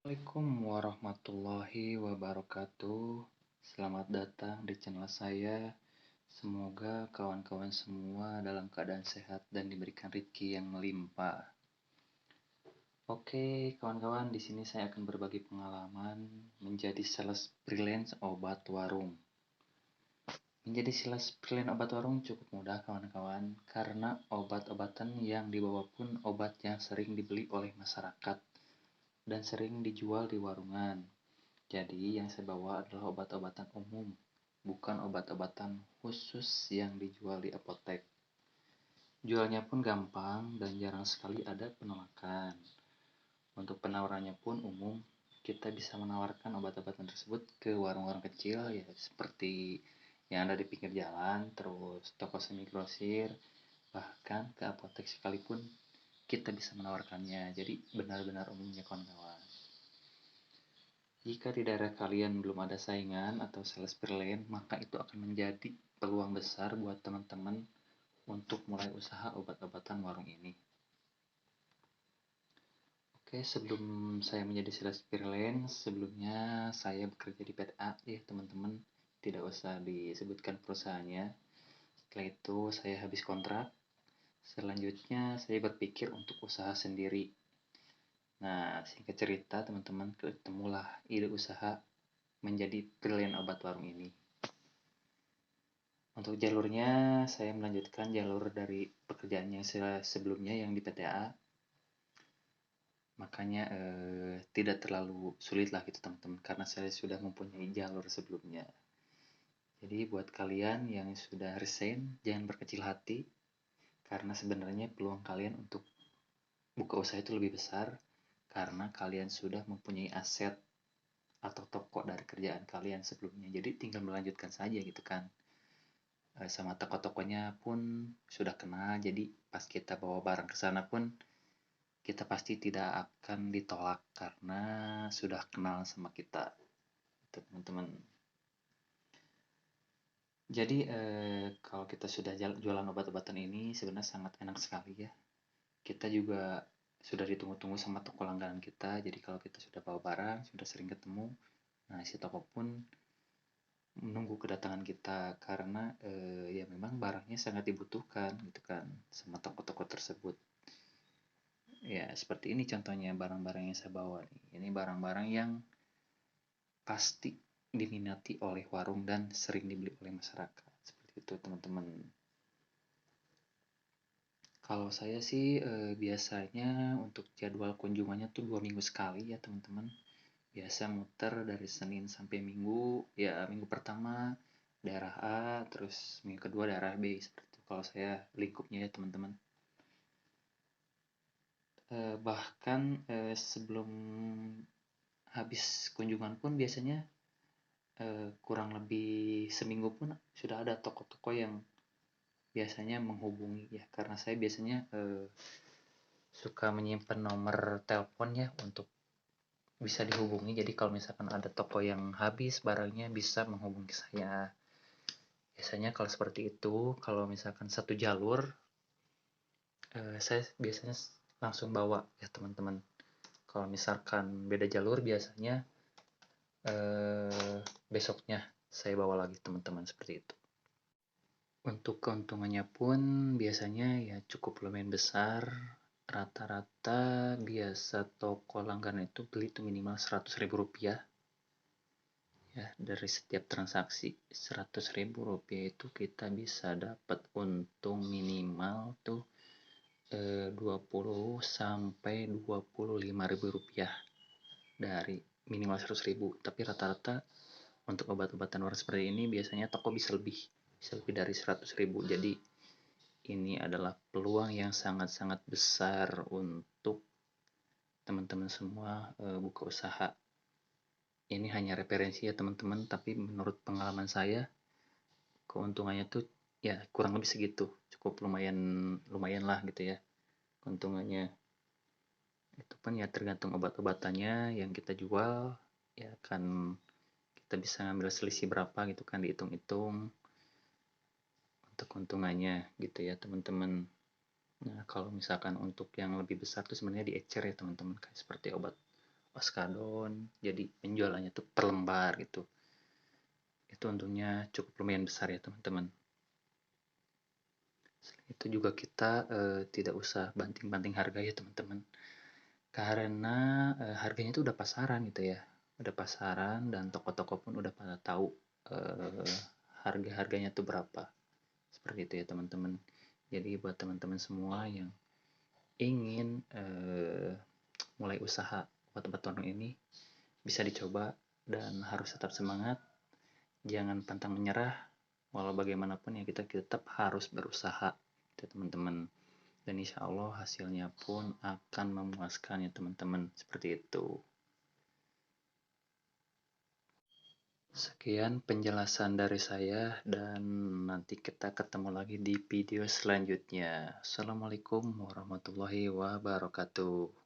Assalamualaikum warahmatullahi wabarakatuh. Selamat datang di channel saya. Semoga kawan-kawan semua dalam keadaan sehat dan diberikan rezeki yang melimpah. Oke, kawan-kawan, di sini saya akan berbagi pengalaman menjadi sales freelance obat warung. Menjadi sales freelance obat warung cukup mudah, kawan-kawan, karena obat-obatan yang dibawa pun obat yang sering dibeli oleh masyarakat dan sering dijual di warungan. Jadi yang saya bawa adalah obat-obatan umum, bukan obat-obatan khusus yang dijual di apotek. Jualnya pun gampang dan jarang sekali ada penolakan. Untuk penawarannya pun umum, kita bisa menawarkan obat-obatan tersebut ke warung-warung kecil ya seperti yang ada di pinggir jalan, terus toko semi grosir, bahkan ke apotek sekalipun kita bisa menawarkannya. Jadi benar-benar umumnya kawan-kawan. Jika di daerah kalian belum ada saingan atau sales freelance, maka itu akan menjadi peluang besar buat teman-teman untuk mulai usaha obat-obatan warung ini. Oke, sebelum saya menjadi sales freelance, sebelumnya saya bekerja di PTA ya teman-teman. Tidak usah disebutkan perusahaannya. Setelah itu saya habis kontrak. Selanjutnya saya berpikir untuk usaha sendiri. Nah, singkat cerita teman-teman, ketemulah ide usaha menjadi freelance obat warung ini. Untuk jalurnya, saya melanjutkan jalur dari pekerjaan yang sebelumnya yang di PTA. Makanya tidak terlalu sulit lah gitu teman-teman, karena saya sudah mempunyai jalur sebelumnya. Jadi buat kalian yang sudah resign, jangan berkecil hati, karena sebenarnya peluang kalian untuk buka usaha itu lebih besar, karena kalian sudah mempunyai aset atau toko dari kerjaan kalian sebelumnya. Jadi tinggal melanjutkan saja gitu kan. Sama toko-tokonya pun sudah kenal, jadi pas kita bawa barang ke sana pun kita pasti tidak akan ditolak karena sudah kenal sama kita, teman-teman. Jadi kalau kita sudah jualan obat-obatan ini sebenarnya sangat enak sekali ya. Kita juga sudah ditunggu-tunggu sama toko langganan kita, jadi kalau kita sudah bawa barang, sudah sering ketemu, nah si toko pun menunggu kedatangan kita karena ya memang barangnya sangat dibutuhkan gitu kan sama toko-toko tersebut. Ya seperti ini contohnya barang-barang yang saya bawa nih. Ini barang-barang yang pasti diminati oleh warung dan sering dibeli oleh masyarakat. Seperti itu teman-teman. Kalau saya sih biasanya untuk jadwal kunjungannya tuh 2 minggu sekali ya teman-teman. Biasa muter dari Senin sampai Minggu. Ya minggu pertama daerah A, terus minggu kedua daerah B. Seperti itu kalau saya lingkupnya ya teman-teman. Bahkan sebelum habis kunjungan pun biasanya kurang lebih seminggu pun sudah ada toko-toko yang biasanya menghubungi ya, karena saya biasanya suka menyimpan nomor telepon ya untuk bisa dihubungi. Jadi kalau misalkan ada toko yang habis barangnya bisa menghubungi saya. Biasanya kalau seperti itu, kalau misalkan satu jalur saya biasanya langsung bawa ya teman-teman. Kalau misalkan beda jalur biasanya besoknya saya bawa lagi teman-teman, seperti itu. Untuk keuntungannya pun biasanya ya cukup lumayan besar. Rata-rata biasa toko langganan itu beli itu minimal 100.000 rupiah ya, dari setiap transaksi 100.000 rupiah itu kita bisa dapat untung minimal tuh 20 sampai 25.000 rupiah dari minimal 100.000. Tapi rata-rata untuk obat-obatan luar seperti ini biasanya toko bisa lebih dari 100.000. Jadi ini adalah peluang yang sangat-sangat besar untuk teman-teman semua buka usaha. Ini hanya referensi ya teman-teman, tapi menurut pengalaman saya keuntungannya tuh ya kurang lebih segitu, cukup lumayan lah gitu ya keuntungannya. Itu pun ya tergantung obat-obatannya yang kita jual, ya kan kita bisa ngambil selisih berapa gitu kan, dihitung-hitung untuk keuntungannya gitu ya teman-teman. Nah kalau misalkan untuk yang lebih besar tuh sebenarnya diecer ya teman-teman, kayak seperti oskadon, jadi penjualannya tuh per lembar gitu. Itu untungnya cukup lumayan besar ya teman-teman. Selain itu juga kita tidak usah banting-banting harga ya teman-teman, karena harganya itu udah pasaran gitu ya, udah pasaran dan toko-toko pun udah pada tahu eh, harga-harganya tuh berapa. Seperti itu ya teman-teman. Jadi buat teman-teman semua yang ingin mulai usaha obat-obat tonong ini, bisa dicoba dan harus tetap semangat, jangan pantang menyerah. Walau bagaimanapun ya kita tetap harus berusaha ya teman-teman, dan insya Allah hasilnya pun akan memuaskan ya teman-teman, seperti itu. Sekian penjelasan dari saya, dan nanti kita ketemu lagi di video selanjutnya. Assalamualaikum warahmatullahi wabarakatuh.